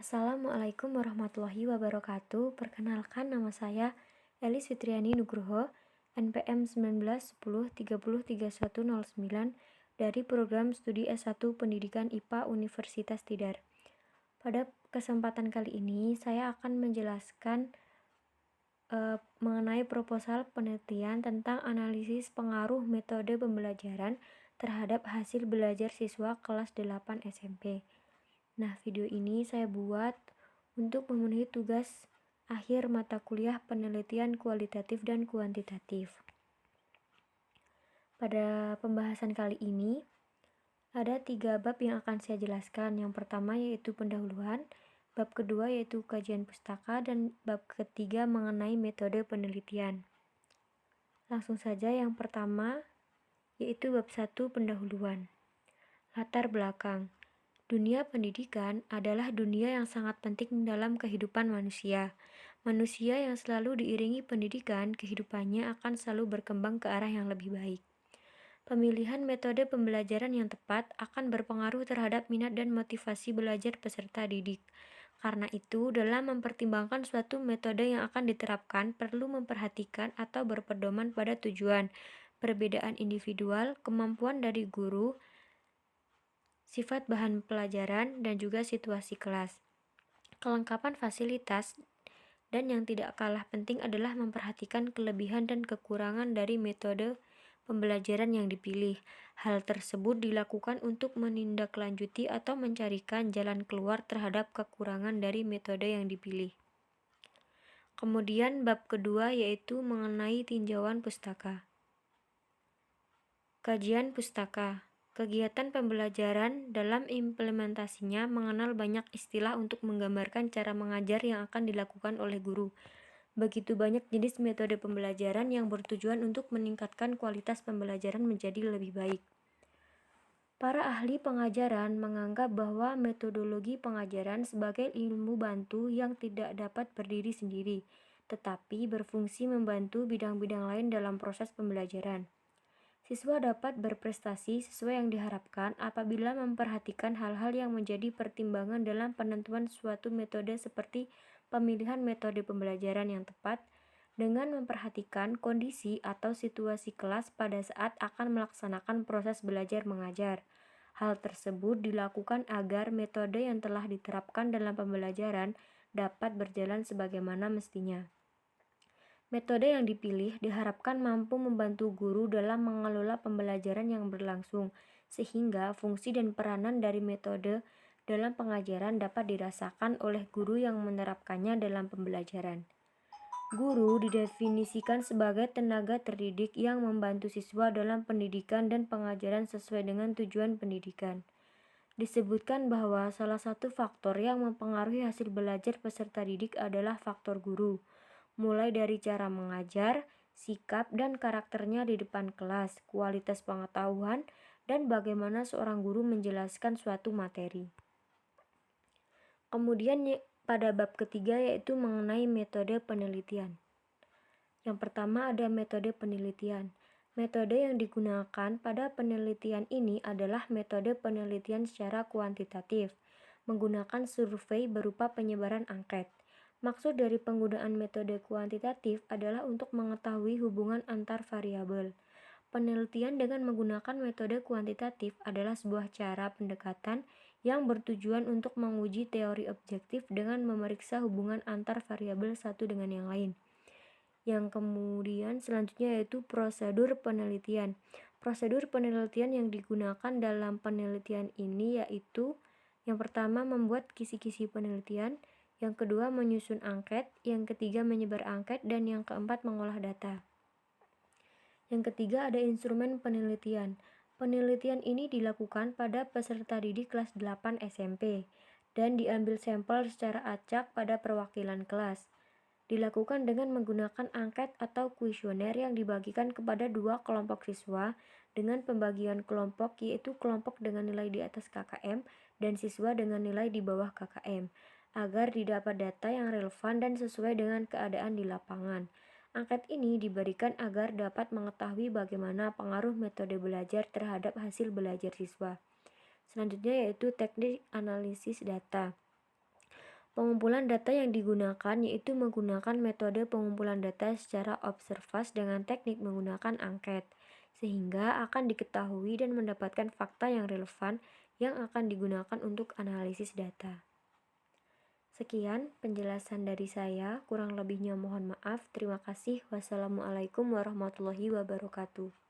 Assalamualaikum warahmatullahi wabarakatuh. Perkenalkan, nama saya Elis Fitriani Nugroho, NPM 1910303109 dari Program Studi S1 Pendidikan IPA Universitas Tidar. Pada kesempatan kali ini saya akan menjelaskan mengenai proposal penelitian tentang analisis pengaruh metode pembelajaran terhadap hasil belajar siswa kelas 8 SMP. Nah, video ini saya buat untuk memenuhi tugas akhir mata kuliah penelitian kualitatif dan kuantitatif. Pada pembahasan kali ini, ada 3 bab yang akan saya jelaskan. Yang pertama yaitu pendahuluan, bab kedua yaitu kajian pustaka, dan bab ketiga mengenai metode penelitian. Langsung saja, yang pertama yaitu bab 1 pendahuluan. Latar belakang. Dunia pendidikan adalah dunia yang sangat penting dalam kehidupan manusia. Manusia yang selalu diiringi pendidikan, kehidupannya akan selalu berkembang ke arah yang lebih baik. Pemilihan metode pembelajaran yang tepat akan berpengaruh terhadap minat dan motivasi belajar peserta didik. Karena itu, dalam mempertimbangkan suatu metode yang akan diterapkan, perlu memperhatikan atau berpedoman pada tujuan, perbedaan individual, kemampuan dari guru, sifat bahan pelajaran, dan juga situasi kelas. Kelengkapan fasilitas, dan yang tidak kalah penting adalah memperhatikan kelebihan dan kekurangan dari metode pembelajaran yang dipilih. Hal tersebut dilakukan untuk menindaklanjuti atau mencarikan jalan keluar terhadap kekurangan dari metode yang dipilih. Kemudian bab kedua yaitu mengenai tinjauan pustaka. Kajian pustaka. Kegiatan pembelajaran dalam implementasinya mengenal banyak istilah untuk menggambarkan cara mengajar yang akan dilakukan oleh guru. Begitu banyak jenis metode pembelajaran yang bertujuan untuk meningkatkan kualitas pembelajaran menjadi lebih baik. Para ahli pengajaran menganggap bahwa metodologi pengajaran sebagai ilmu bantu yang tidak dapat berdiri sendiri, tetapi berfungsi membantu bidang-bidang lain dalam proses pembelajaran. Siswa dapat berprestasi sesuai yang diharapkan apabila memperhatikan hal-hal yang menjadi pertimbangan dalam penentuan suatu metode seperti pemilihan metode pembelajaran yang tepat dengan memperhatikan kondisi atau situasi kelas pada saat akan melaksanakan proses belajar mengajar. Hal tersebut dilakukan agar metode yang telah diterapkan dalam pembelajaran dapat berjalan sebagaimana mestinya. Metode yang dipilih diharapkan mampu membantu guru dalam mengelola pembelajaran yang berlangsung, sehingga fungsi dan peranan dari metode dalam pengajaran dapat dirasakan oleh guru yang menerapkannya dalam pembelajaran. Guru didefinisikan sebagai tenaga terdidik yang membantu siswa dalam pendidikan dan pengajaran sesuai dengan tujuan pendidikan. Disebutkan bahwa salah satu faktor yang mempengaruhi hasil belajar peserta didik adalah faktor guru, mulai dari cara mengajar, sikap dan karakternya di depan kelas, kualitas pengetahuan, dan bagaimana seorang guru menjelaskan suatu materi. Kemudian pada bab ketiga yaitu mengenai metode penelitian. Yang pertama ada metode penelitian. Metode yang digunakan pada penelitian ini adalah metode penelitian secara kuantitatif, menggunakan survei berupa penyebaran angket. Maksud dari penggunaan metode kuantitatif adalah untuk mengetahui hubungan antar variabel. Penelitian dengan menggunakan metode kuantitatif adalah sebuah cara pendekatan yang bertujuan untuk menguji teori objektif dengan memeriksa hubungan antar variabel satu dengan yang lain. Yang kemudian selanjutnya yaitu prosedur penelitian. Prosedur penelitian yang digunakan dalam penelitian ini yaitu yang pertama membuat kisi-kisi penelitian, yang kedua menyusun angket, yang ketiga menyebar angket, dan yang keempat mengolah data. Yang ketiga ada instrumen penelitian. Penelitian ini dilakukan pada peserta didik kelas 8 SMP dan diambil sampel secara acak pada perwakilan kelas. Dilakukan dengan menggunakan angket atau kuesioner yang dibagikan kepada dua kelompok siswa dengan pembagian kelompok yaitu kelompok dengan nilai di atas KKM dan siswa dengan nilai di bawah KKM agar didapat data yang relevan dan sesuai dengan keadaan di lapangan. Angket ini diberikan agar dapat mengetahui bagaimana pengaruh metode belajar terhadap hasil belajar siswa. Selanjutnya yaitu teknik analisis data. Pengumpulan data yang digunakan yaitu menggunakan metode pengumpulan data secara observas dengan teknik menggunakan angket, sehingga akan diketahui dan mendapatkan fakta yang relevan yang akan digunakan untuk analisis data. Sekian penjelasan dari saya, kurang lebihnya mohon maaf. Terima kasih. Wassalamualaikum warahmatullahi wabarakatuh.